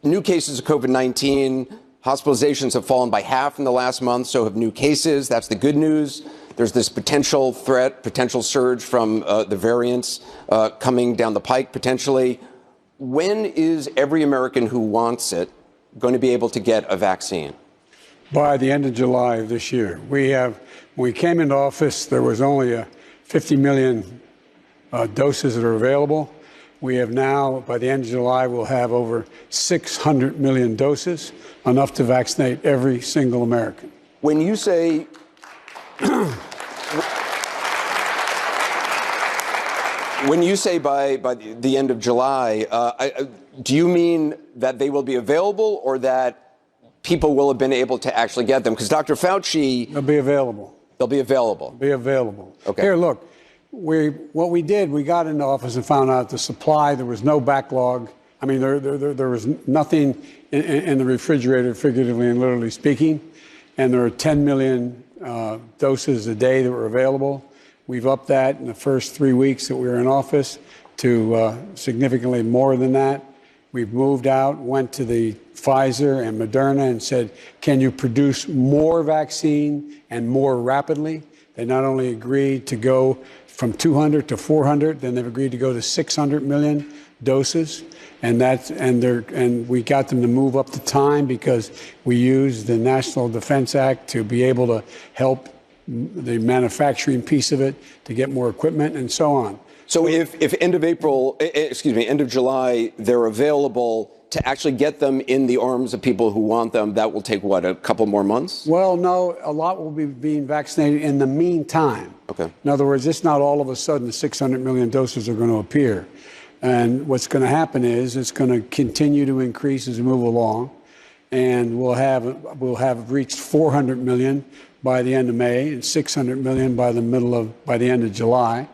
New cases of COVID-19, hospitalizations have fallen by half in the last month, so have new cases. That's the good news. There's this potential threat, potential surge from the variants coming down the pike, potentially. When is every American who wants it going to be able to get a vaccine? By the end of July of this year. When we came into office, there was only 50 million doses that are available. We have now, by the end of July, we'll have over 600 million doses, enough to vaccinate every single American. When you say when you say by the end of July, do you mean that they will be available or that people will have been able to actually get them? Because Dr. Fauci... They'll be available. They'll be available. Be available. Okay. Here, look. What we did, we got into office and found out the supply, there was no backlog. I mean, there was nothing in the refrigerator, figuratively and literally speaking. And there are 10 million doses a day that were available. We've upped that in the first 3 weeks that we were in office to significantly more than that. We've moved out, went to the Pfizer and Moderna and said, can you produce more vaccine and more rapidly? They not only agreed to go from 200 to 400, then they've agreed to go to 600 million doses, and we got them to move up the time because we used the National Defense Act to be able to help the manufacturing piece of it to get more equipment and so on. So if end of July, they're available to actually get them in the arms of people who want them, that will take, what, a couple more months? Well, no, a lot will be being vaccinated in the meantime. Okay. In other words, it's not all of a sudden 600 million doses are going to appear. And what's going to happen is it's going to continue to increase as we move along. And we'll have reached 400 million by the end of May and 600 million by the end of July.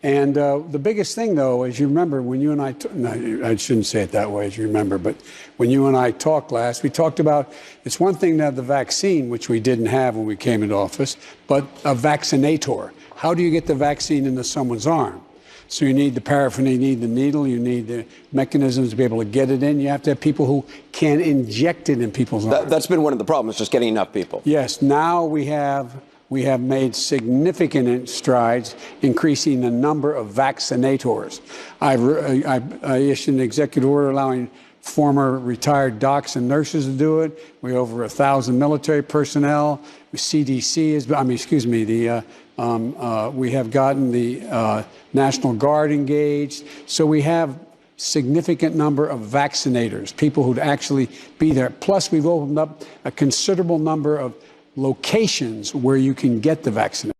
And the biggest thing, though, as you remember, when you and I shouldn't say it that way, as you remember, but when you and I talked last, we talked about it's one thing to have the vaccine, which we didn't have when we came into office, but a vaccinator. How do you get the vaccine into someone's arm? So you need the paraphernalia, you need the needle, you need the mechanisms to be able to get it in. You have to have people who can inject it in people's arms. That's been one of the problems, just getting enough people. Yes, now we have made significant strides increasing the number of vaccinators. I issued an executive order allowing former retired docs and nurses to do it. We have over 1,000 military personnel. CDC is, we have gotten the National Guard engaged. So we have significant number of vaccinators, people who'd actually be there. Plus, we've opened up a considerable number of locations where you can get the vaccination.